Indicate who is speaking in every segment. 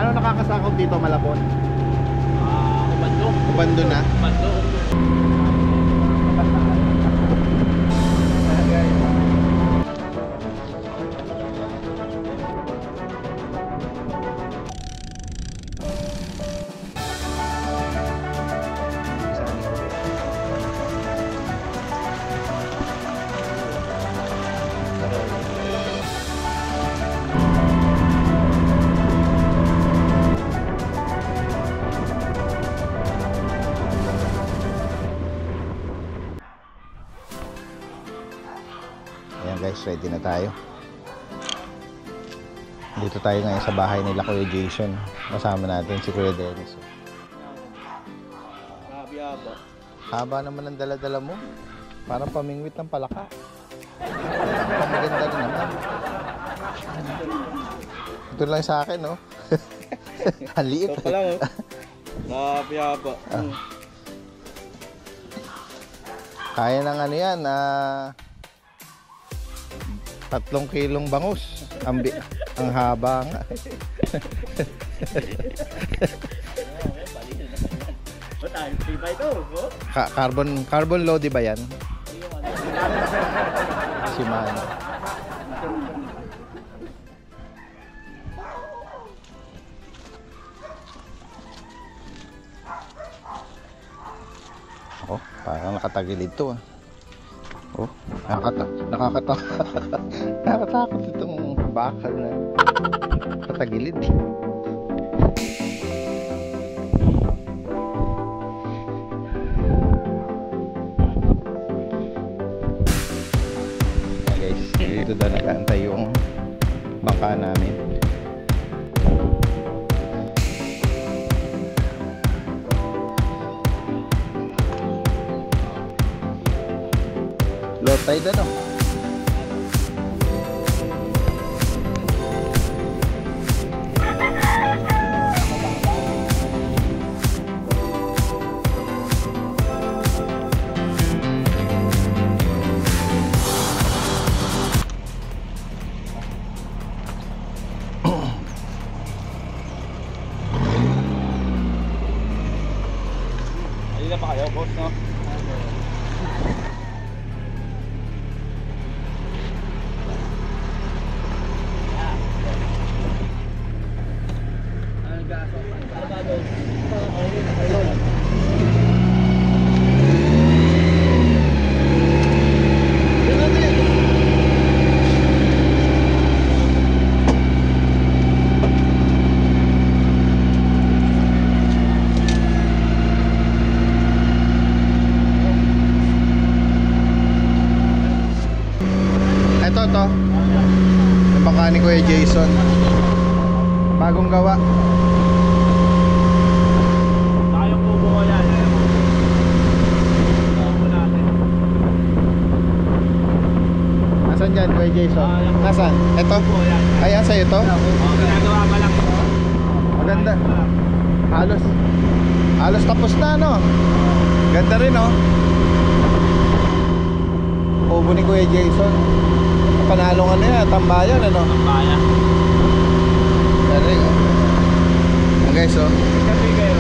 Speaker 1: Ano nakakasakop dito, Malabon?
Speaker 2: Ubando.
Speaker 1: Ubando na?
Speaker 2: Ubando.
Speaker 1: Ayan guys, ready na tayo. Dito tayo ngayon sa bahay nila Kuya Jason. Kasama natin si Kuya Dennis.
Speaker 2: Haba.
Speaker 1: Haba naman ang dala-dala mo. Parang pamingwit ng palaka. Maganda rin naman. Ito lang sa akin, no? Ang liit.
Speaker 2: Ito pala, oh. Haba.
Speaker 1: Kaya ng ano yan, 3 kilong bangus. Ang haba nga. Carbon load ba yan? Si Mano. Oh, parang nakatagilid to ah. Oh, nakakatakot itong bakal na patagilid. Guys, dito daw nag-aantay yung bangka namin. Low tide ano?
Speaker 2: Ayun na pa kayo, boss, no?
Speaker 1: Ito yung bangka ni Kuya Jason, bagong gawa.
Speaker 2: Tayong kubo ko yan. Kubo natin.
Speaker 1: Nasaan dyan Kuya Jason? Nasaan? Ito? Ayan sa'yo ito?
Speaker 2: Ginagawa pa lang.
Speaker 1: Maganda. Halos tapos na, no? Ganda rin, no? Kubo ni Kuya Jason. Panalong ano yan, tambayan, ano?
Speaker 2: Tambayan.
Speaker 1: Pero guys, oh.
Speaker 2: Sabi kayo,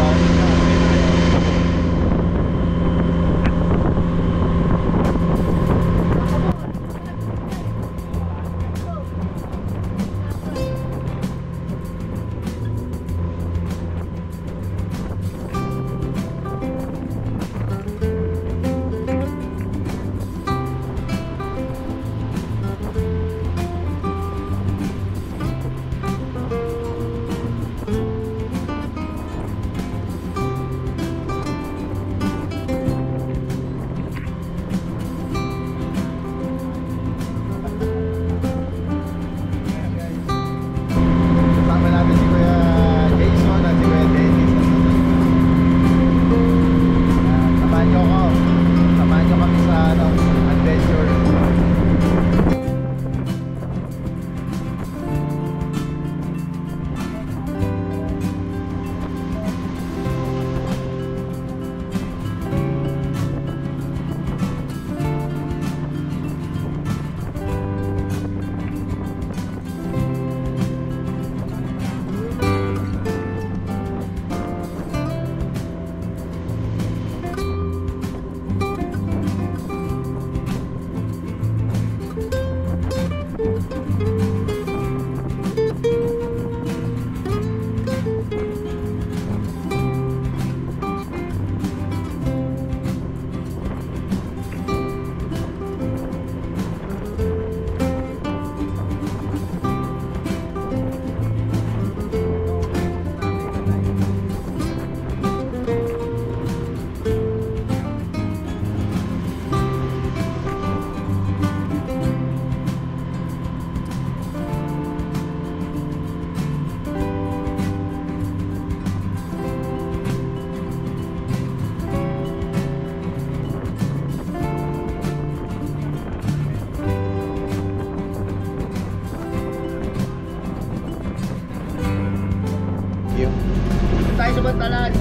Speaker 3: tayo sa Bantalan.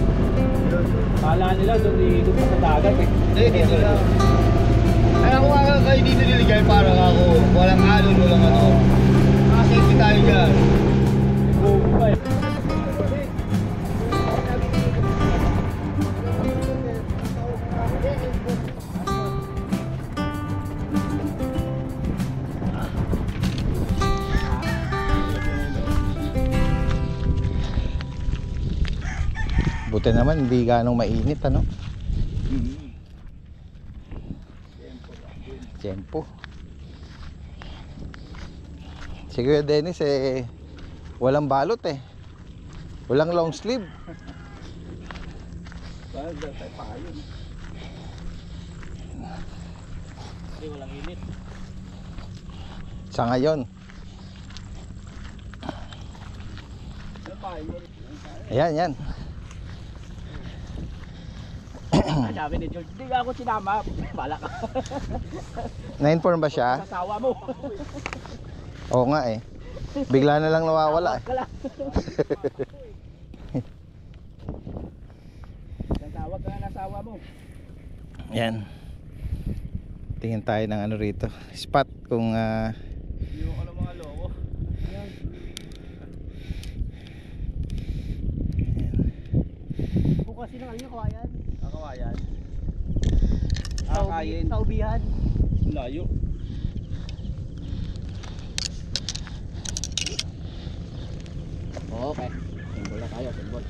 Speaker 2: Kala nila doon pa sa dagat eh.
Speaker 3: Hindi, dito lang. Kaya ako nga kayo dito niligay para ako. Walang alon, walang ano. Nakasafety tayo dyan.
Speaker 2: Bobo pa eh.
Speaker 1: Buti naman hindi ganong mainit ano. Tempo. Si Kuya Dennis walang balot walang long sleeve.
Speaker 2: Hindi, walang init.
Speaker 1: Sa ngayon. Ayan, yan.
Speaker 2: Sabi ni George, hindi ako sinama. Bala ka.
Speaker 1: Na-inform ba siya?
Speaker 2: Sasawa mo.
Speaker 1: Oo nga Bigla na lang nawawala
Speaker 2: Natawag ka na nasawa mo.
Speaker 1: Yan. Tingin tayo ng ano rito. Spot kung
Speaker 2: Hindi ko alam mga loko.
Speaker 3: Bukas sila kanina kawayan.
Speaker 2: Kakawayan. Akayin.
Speaker 3: Sa ubihan.
Speaker 2: Layo.
Speaker 3: Okay. Simbol na tayo, simbol.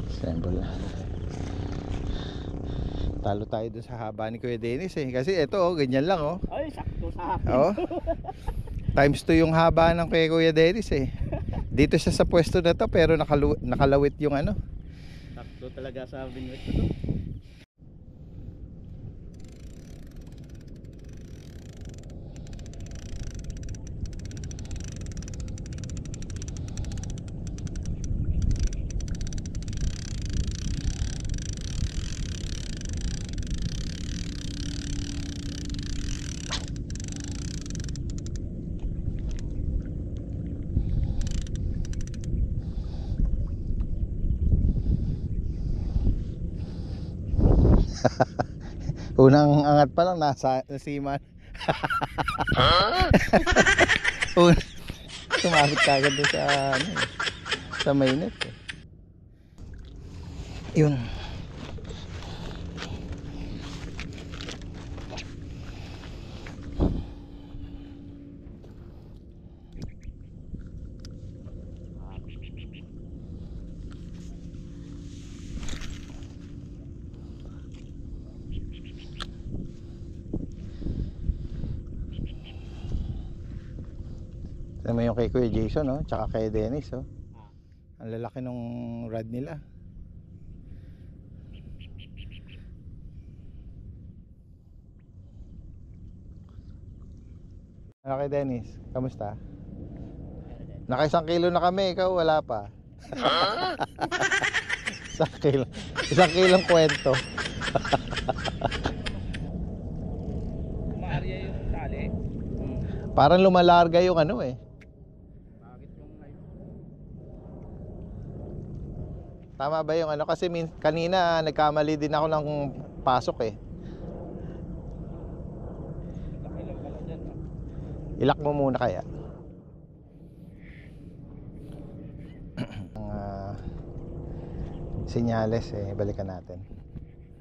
Speaker 1: Assemble na. Talo tayo dun sa haba ni Kuya Dennis kasi ito ganyan lang
Speaker 2: Ay, sakto sa akin.
Speaker 1: Times 2 yung haba ng kay Kuya Dennis Dito siya sa pwesto na to pero nakalawit yung ano.
Speaker 2: Sakto talaga sa vignette ko.
Speaker 1: Unang angat pa lang nasiman. Tumapit kagad doon sa ano, sa mainit Yun. Alam mo yung kay Kuya Jason tsaka kay Dennis ang lalaki nung rod nila. Ano kay Dennis? Kamusta? Naka 1 kilo na kami, ikaw wala pa. 1 kilo. 1 kilong kwento.
Speaker 2: Maarya yung tali.
Speaker 1: Parang lumalarga yung ano
Speaker 2: Bakit yung
Speaker 1: Tama ba yung ano? Kasi kanina nagkamali din ako ng pasok
Speaker 2: laki lang pala dyan.
Speaker 1: Ilak mo muna kaya. Ang senyales balikan natin.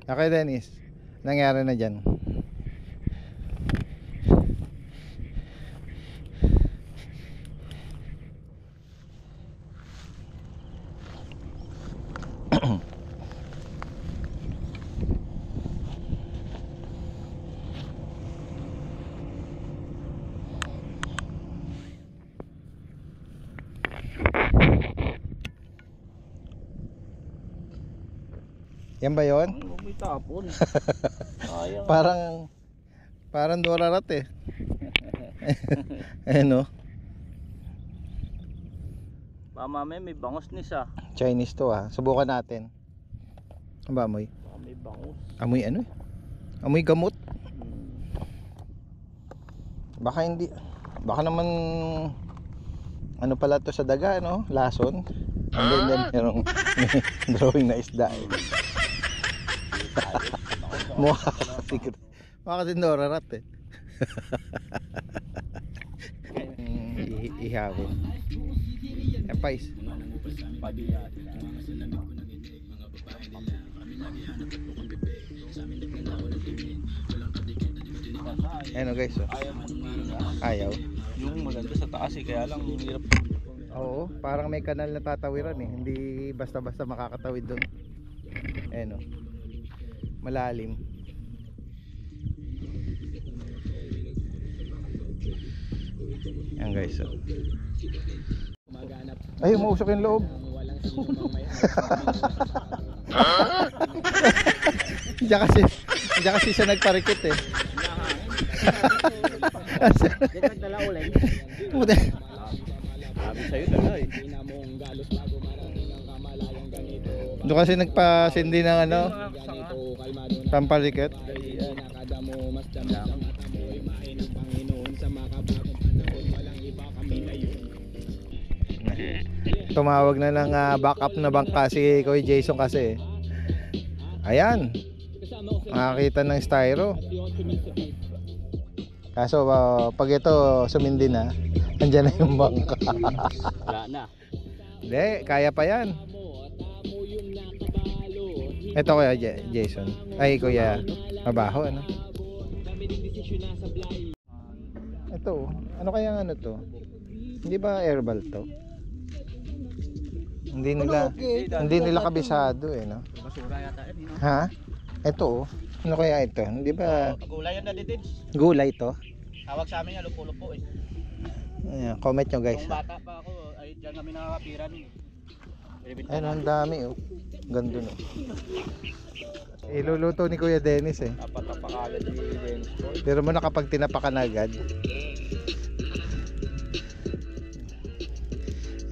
Speaker 1: Okay Dennis, nangyari na dyan. Yan ba yun?
Speaker 2: Huwag may tapon. Sayang.
Speaker 1: Parang dorarat Ano?
Speaker 2: Mamaya may bangos ni sa.
Speaker 1: Chinese to Subukan natin. Ano ba amoy?
Speaker 2: May bangos.
Speaker 1: Amoy ano Amoy gamot. Baka hindi. Baka naman ano pala to sa daga Lason. Hindi, merong drawing na isda eh. Mukha kasi norarat eh. Ihawin. Yan pais. Ano guys, oh. Ayaw.
Speaker 2: Yung maganda sa taas eh, kaya lang hirap.
Speaker 1: Oo, parang may kanal na tatawiran eh. Hindi basta-basta makakatawid doon. Ayan, oh. Malalim. Ayan guys, oh. Ay, umausok yung loob. Diyan kasi siya nagparikit eh.
Speaker 2: Dala ulit.
Speaker 1: Buti.
Speaker 2: Sabi sa'yo dala eh.
Speaker 1: Doon kasi nagpasindi ng ano, pampalikit. Tumawag na ng backup na bangka si Kuya Jason kasi. Ayan. Makakita ng styro. Kaso pag ito sumindi na, andyan na yung bangka.
Speaker 2: Wala na.
Speaker 1: Hindi, kaya pa yan. Ito Kuya Jason. Ay Kuya, mabaho ano. Ito, ano kaya ano to? Hindi ba airball to? Hindi nila kabisado eh, no?
Speaker 2: Basura yata eh, no?
Speaker 1: Ha? Ito oh. Ano kaya ito? Hindi ba
Speaker 2: Gulay yan na dito.
Speaker 1: gulay to?
Speaker 2: Tawag sa amin yan, lupo-lupo eh.
Speaker 1: Ayan, comment nyo guys.
Speaker 2: Nung bata pa ako, ay dyan kami nakakapiran eh.
Speaker 1: Ayun, ang dami oh. Ganda no. Iluluto ni Kuya Dennis eh.
Speaker 2: Tapat-tapak agad ni Dennis Boy.
Speaker 1: Pero mo na kapag tinapakan agad.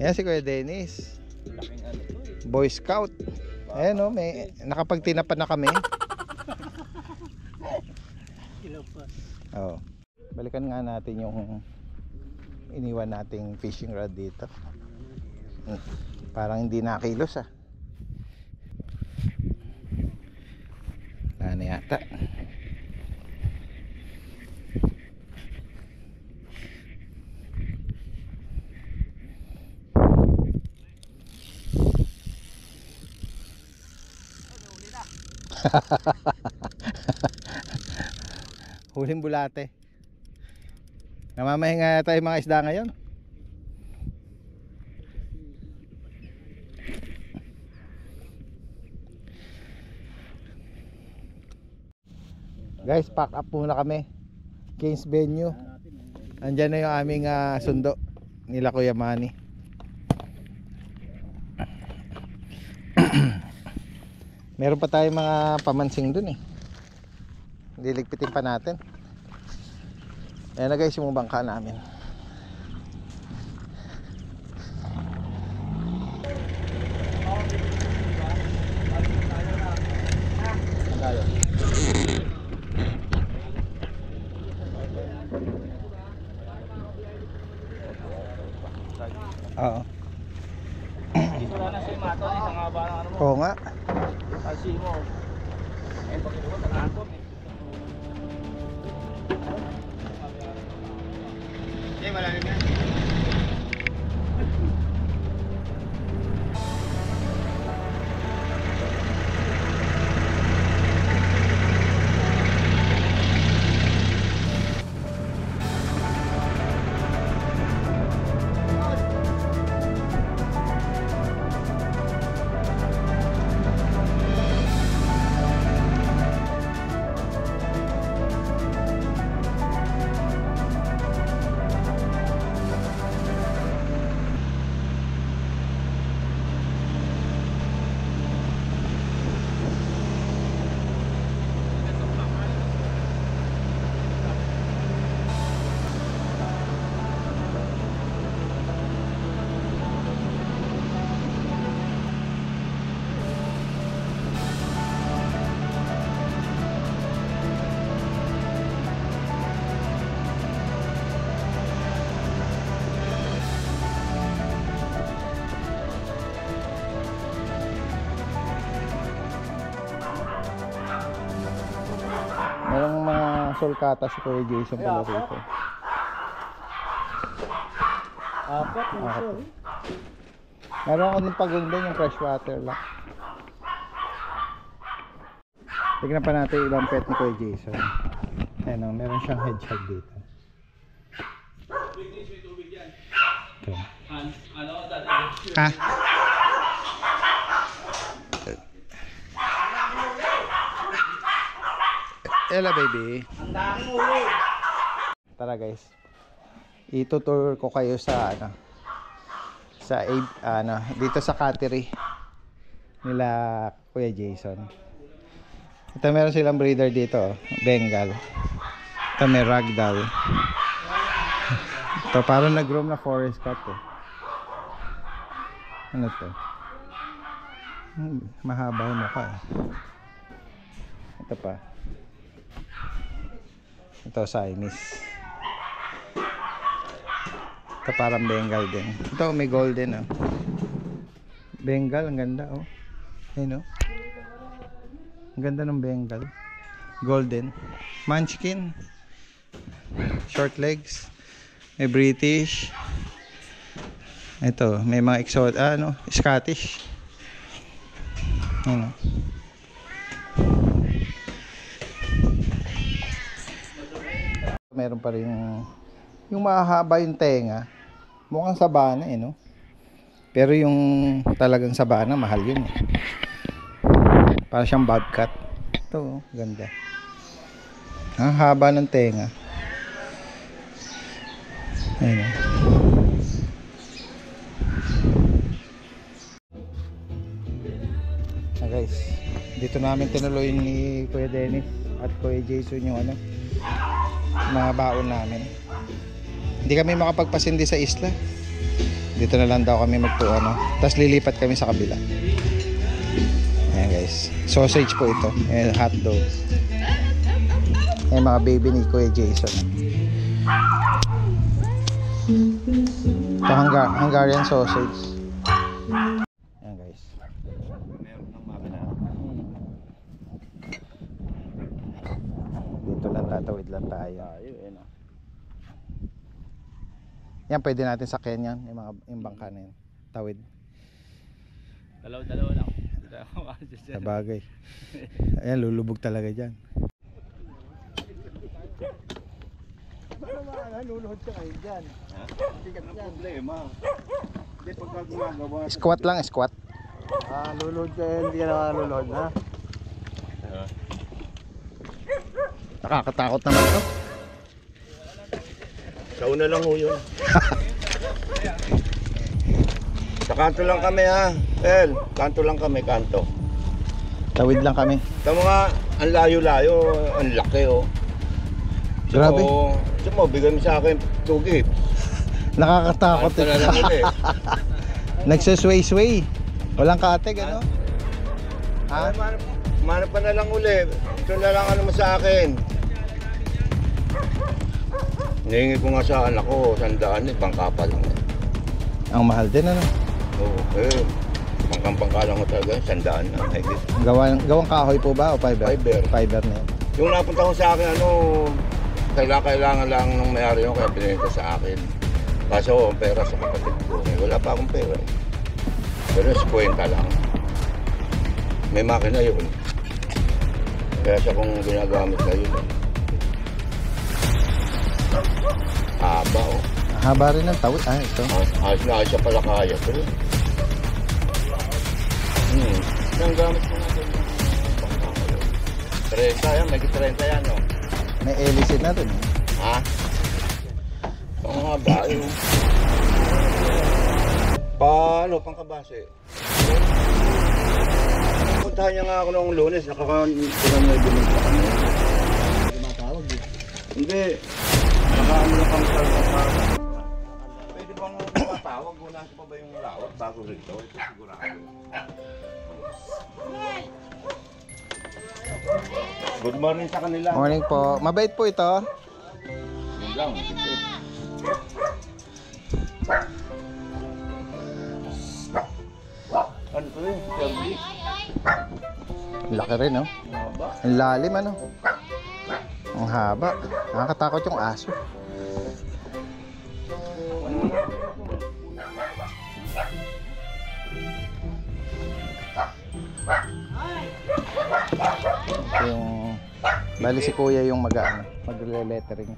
Speaker 1: Ayan si Kuya Dennis.
Speaker 2: Laking ano to eh.
Speaker 1: Boy Scout. Ayan oh, may nakapagtinapan na kami.
Speaker 2: Ilaw pa.
Speaker 1: Oh. Balikan nga natin yung iniwan nating fishing rod dito. Parang hindi nakilos ah. Wala na yata. Huling bulate. Namamahinga tayo mga isda ngayon. Guys, pack up muna kami. Kings Venue. Andyan na yung aming sundo nila Kuya Manny. Meron pa tayong mga pamansing dun eh. Liligpitin pa natin. Ayan na guys yung bangka namin. Oo.
Speaker 2: Dito wala na siya yung mato, isang haba ng ano mo.
Speaker 1: Oo nga.
Speaker 2: Kasi mo. Eh, bakit mo nag-angkot eh.
Speaker 3: Malalim yan.
Speaker 1: sulcata si Kuya Jason pala rito.
Speaker 2: Apat na
Speaker 1: Apat.
Speaker 2: ito.
Speaker 1: Meron ako ng pagundin yung freshwater lang. Tignan pa natin yung ibang pet ni Kuya Jason. Ayan o, meron siyang hedgehog dito. Ito. Ha? Hello baby. Tara guys. Itutour ko kayo sa dito sa cattery nila Kuya Jason. Ito meron silang breeder dito, Bengal. Ito may ragdoll. Ito parang nag-roam na forest cat eh. Ano to? Mahaba yung mukha eh. Ito pa. Ito Siamese. Ito parang Bengal din. Ito may golden oh. Bengal, ang ganda oh. Ayun oh. Ang ganda ng Bengal. Golden. Munchkin. Short legs. May British. Ito, may mga exotic, Scottish. Ayun oh. Meron pa rin yung mahaba yung tenga. Mukhang sabana eh, no? Pero yung talagang sabana, mahal yun eh. Para siyang bobcat. Ito, ganda. Ang haba ng tenga. Ayun. Guys, dito namin tinuloy ni Kuya Dennis at Kuya Jason yung mga baon namin. Hindi kami makapagpasindi sa isla. Dito na lang daw kami tapos lilipat kami sa kabila. Ayan guys, sausage po ito. Ayan, hotdog. Ayan mga baby ni Kuya Jason. Ito Hungarian sausage. Ayan guys. Dito lang tatawid lang tayo. Yan, pwede natin sakyan yan, yung bangka na yan. Tawid.
Speaker 2: Dalawa lang.
Speaker 1: Sa bagay. Ayan, lulubog talaga dyan.
Speaker 3: Luluhod ka kayo dyan. Hindi ka na problema. Hindi pagka gumagawa.
Speaker 1: Squat lang, squat.
Speaker 3: Luluhod ka hindi ka na luluhod na.
Speaker 1: Nakakatakot naman to.
Speaker 3: Sa una lang ho yun. Sa kanto lang kami ha. Kanto lang kami, kanto.
Speaker 1: Tawid lang kami.
Speaker 3: Sa mga, ang layo-layo, ang laki oh.
Speaker 1: Grabe.
Speaker 3: So mo, bigay mo sa akin 2 gifts.
Speaker 1: Nakakatakot
Speaker 3: Kanto na lang ulit.
Speaker 1: Nagsasway-sway. Walang kaateg, ano? Ha?
Speaker 3: Manap pa na lang ulit. Ito na lang ano mo sa akin. Hinihingi ko nga sa anak ko, 100 pangkapal lang.
Speaker 1: Ang mahal din, ano?
Speaker 3: Oo, pangkampangkalang ko talaga, 100 na.
Speaker 1: Gawang kahoy po ba o fiber? Fiber na yun.
Speaker 3: Yung napunta ko sa akin, kailangan lang ng may-ari yun, kaya pinenta sa akin. Kaso, ang pera sa kapatid ko. Wala pa akong pera. Pero 50 lang. May makina yun. Kaya siya kung ginagamit na yun. Haba oh.
Speaker 1: Haba rin ng tawid. Ito.
Speaker 3: Ayos na siya pala kaya. Pero ang gamit ko natin. 30 yan, may 30 yan oh.
Speaker 1: May hélice na rin.
Speaker 3: Ha? Ang haba yun. Paano, pangkabase? Puntahan niya nga ako noong Lunes, nakakakulang na ibigay pa kami. Matawag eh. Hindi. Nakaano na pang salpapag. Pwede bang matawag? Wala pa ba yung lawak bago rito? Ito sigurado. Good morning sa kanila.
Speaker 1: Morning po. Mabait po ito.
Speaker 3: Yun lang. Ano to yun? Kirby?
Speaker 1: Laki rin, no?
Speaker 3: Haba.
Speaker 1: Ang lalim, ano? Ang haba. Nakakatakot yung aso. Ito yung bali si kuya yung magle-lettering.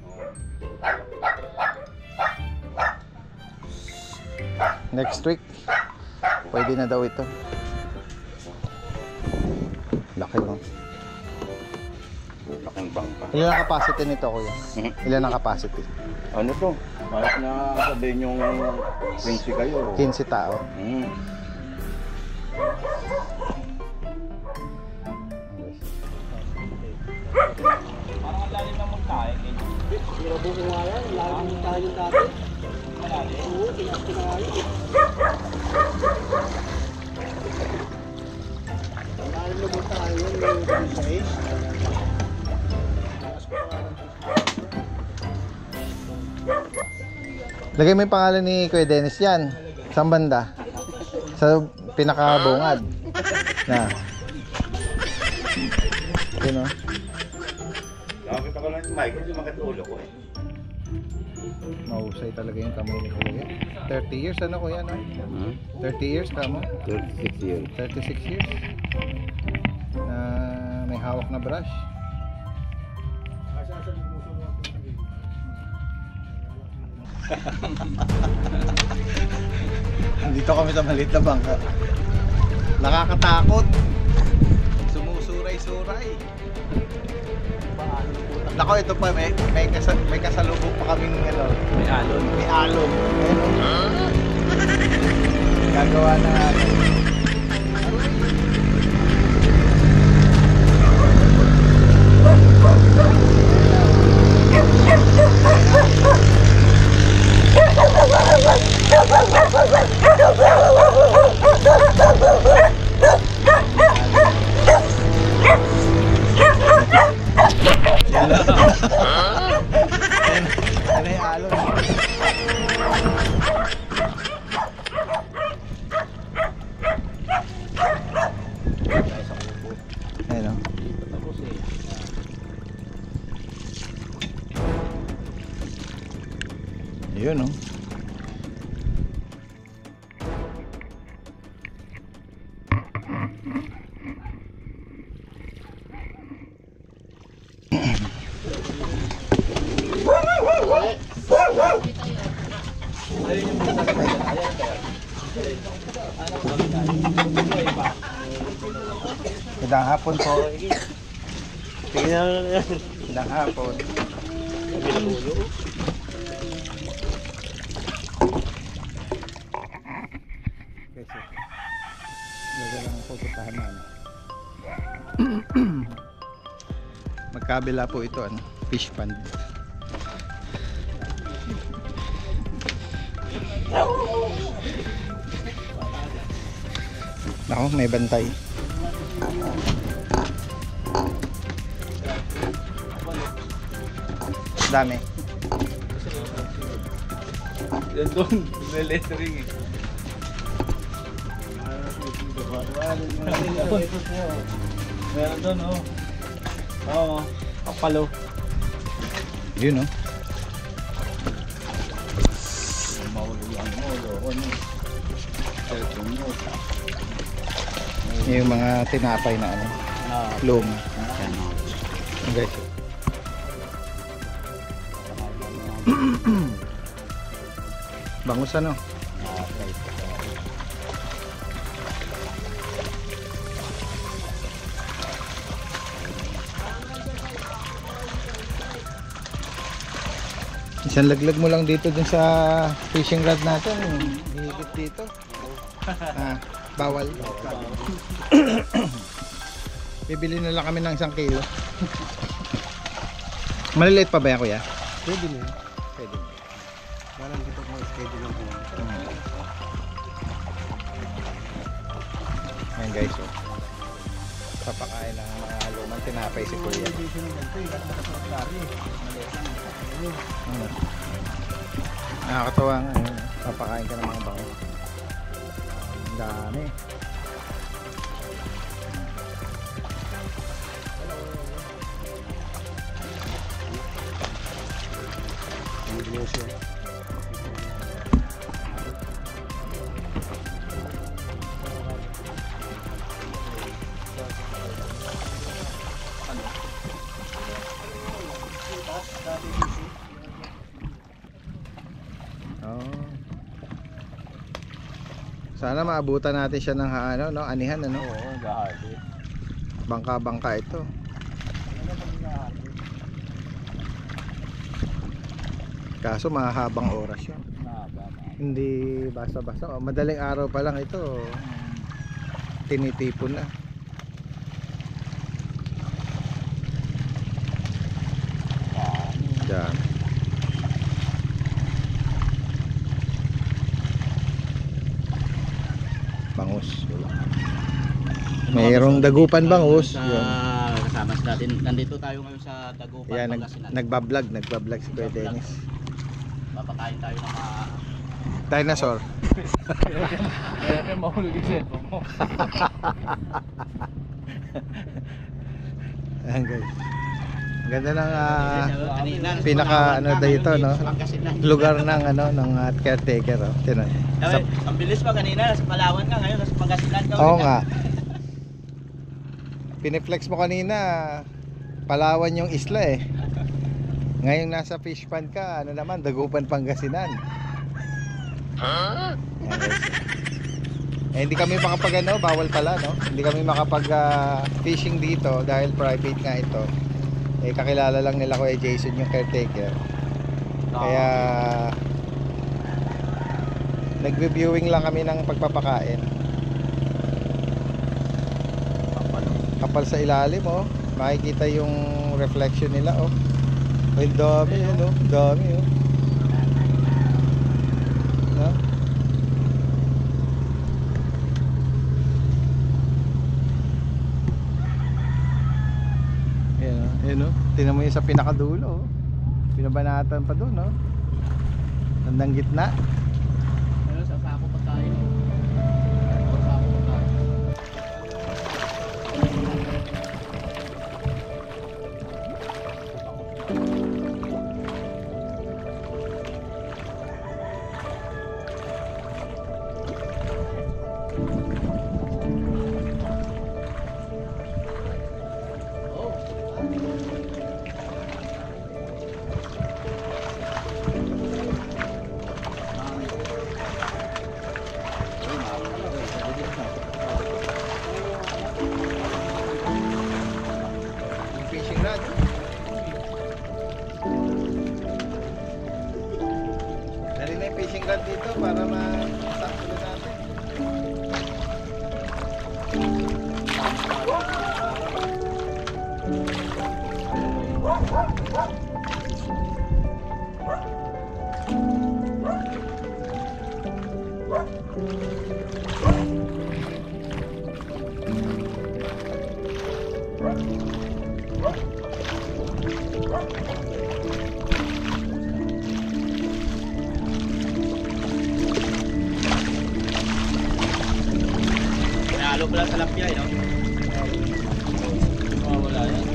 Speaker 1: Next week pwede na daw ito. Laki mo.
Speaker 3: Laking bangka.
Speaker 1: Ilan ang capacity nito kuya? Ilan ang capacity?
Speaker 3: Ano to? Kahit na sabihin yung 20 kayo.
Speaker 1: 15 tao.
Speaker 2: Parang ang lalim ng muntahe. Sirabo ko nga yan. Lalim ng muntahe yung dati. Malalim? Oo, tinakinayo. Lalim ng muntahe yun. Yung size.
Speaker 1: Lagay mo yung pangalan ni Kuya Dennis yan. Saan banda? Sa pinakabungad. Na. Yun o.
Speaker 3: Nakakita ko lang yung mic kasi makatulo ko eh.
Speaker 1: Mahusay talaga yung kamay ni Kuya. 30 years ano Kuya no? 30 years kamo?
Speaker 3: 36 years.
Speaker 1: 36 years. Na may hawak na brush. Dito kami sa maliit na bangka. Nakakatakot. Sumusuray-suray. Nako, ito pa may kasalubong pa kaming ano,
Speaker 2: May alon.
Speaker 1: may alon. Ayun, gagawa na natin. Yan ay alon. Ayun o.
Speaker 2: Tapos eh.
Speaker 1: Ayun o. Magandang hapon po. Magandang hapon. Kasi Laga lang po putahan namin. Magkabila po ito ano, fish pond. Ako, may bantay. Dami.
Speaker 2: Yan doon. May lettering eh. Meron doon oh. Oo. Kapalo.
Speaker 1: Yun no. Yung mga tinapay na ano, loom. Okay. Bangus ano? Isang laglag mo lang dito dun sa fishing rod natin. Hihigit dito. Bawal. Bibili na lang kami ng 1 kilo. Maliliit pa ba yan kuya?
Speaker 4: Pwede na.
Speaker 1: Pwede.
Speaker 4: Parang dito ko schedule lang po.
Speaker 1: Ayan guys, oh. Papakain ng mga lumang tinapay si kuya. Nakakatawa nga yun. Papakain ka ng mga bango. Ang dami.
Speaker 4: Hindi siya.
Speaker 1: Oh. Sana maabutan natin siya ng ano, no, anihan ano.
Speaker 2: Oo, gahati.
Speaker 1: Bangka-bangka ito. Kaso mahabang oras yun.
Speaker 2: Naba.
Speaker 1: Hindi basta-basta. Oh, madaling araw pa lang ito. Tinitipon na. Diyan. Bangus. Mayroong dagupan bangus. Yun.
Speaker 2: Kasama natin. Nandito tayo ngayon sa Dagupan,
Speaker 1: Yan,
Speaker 2: Pangasinan.
Speaker 1: nagbablog si Kuya Dennis.
Speaker 2: Papakain tayo ng mga...
Speaker 1: Dinosaur.
Speaker 2: Kaya mahulog yung cellphone mo.
Speaker 1: Ayan guys. Ang ganda ng
Speaker 2: pinaka
Speaker 1: ano dito, no? Lugar ng ano ng caretaker, oh. Tinan.
Speaker 2: Ang bilis pa kanina, nasa Palawan ka, ngayon nasa Pangasinan ka.
Speaker 1: Oo nga. Piniflex mo kanina, Palawan yung isla eh. Ngayon nasa fish pond ka, ano naman, Dagupan, Pangasinan. Ayan, guys. Eh, hindi kami makapag ano, bawal pala, no? Hindi kami makapag fishing dito dahil private nga ito. Eh, kakilala lang nila ko Jason yung caretaker. Kaya nagbe-viewing lang kami ng pagpapakain. Kapal sa ilalim, oh. Makikita yung reflection nila, oh. Ay, dami, oh. Dami, oh. No? Ayan, oh. Tingnan mo yung sa pinakadulo, oh. Binabanatan pa doon, oh. Tandang gitna.
Speaker 2: Ano, sasako pa tayo. Sasako pa tayo.
Speaker 1: Yung fishing rod. Dali na yung fishing rod dito para masakto natin.
Speaker 2: Nalo pala sa lapya, no? Wala yan.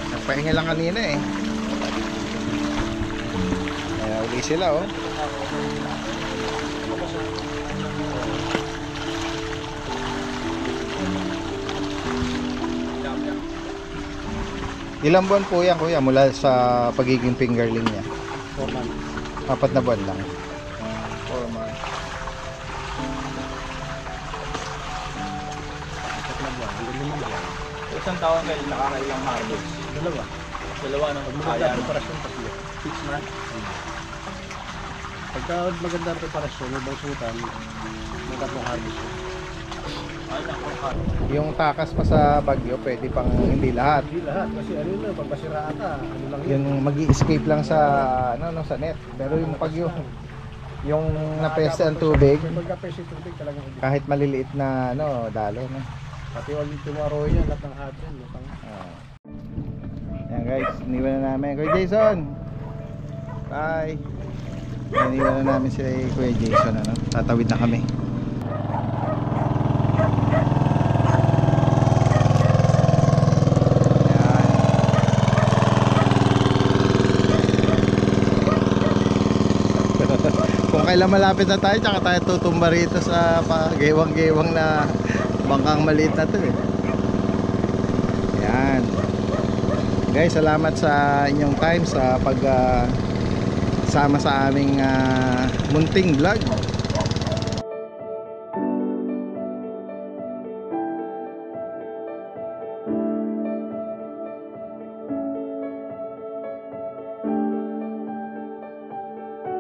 Speaker 1: Nagpahinga lang kanina eh. Kaya uli sila, oh. Ilang buwan po yan, kuya, mula sa pagiging fingerling niya?
Speaker 4: 4 months.
Speaker 1: 4 na buwan lang. 4 months.
Speaker 4: 4 na buwan. Hanggang 5 buwan.
Speaker 2: Isang taon kayo nakakailang harvest.
Speaker 4: Dalawa.
Speaker 2: Dalawa ng
Speaker 4: Pag maganda
Speaker 2: kaya.
Speaker 4: ang preparasyon, 3. 6 months. Pagka maganda ang preparasyon, may bangsutan, may 3 harvest.
Speaker 2: Ay, naku, harvest.
Speaker 1: Yung takas pa sa bagyo, pwede pang hindi lahat.
Speaker 4: Hindi lahat, kasi ano yun, pag masiraan ka, ano lang yun.
Speaker 1: Yung mag-i-escape lang sa ano no sa net. Pero yung pag yung napesta ang tubig,
Speaker 4: Pag napesta yung tubig, talagang hindi.
Speaker 1: kahit maliliit na ano dalo no.
Speaker 4: Pati ulit tomorrow yan, lahat ng hapon.
Speaker 1: Ah. guys, iniwan na namin Kuya Jason. Bye. Iniwan na namin si Kuya Jason, ano? Tatawid na kami. Kung kailan malapit na tayo, tsaka tayo tutumba rito sa gewang-gewang na bangkang maliit na to eh. Yan guys, salamat sa inyong time sa pag sama sa aming munting vlog.